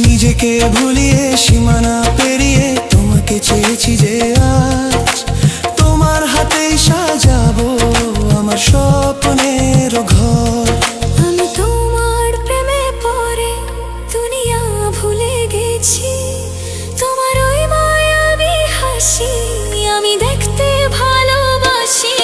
নিজেকে ভুলিয়ে সীমানা পেরিয়ে তোমাকে চেয়েছি যে আজ তোমার হাতেই সাজাবো আমার স্বপ্নের ঘর। আমি তোমার প্রেমে পড়ে দুনিয়া ভুলে গেছি, তোমার ওই মায়াবী হাসি আমি দেখতে ভালোবাসি।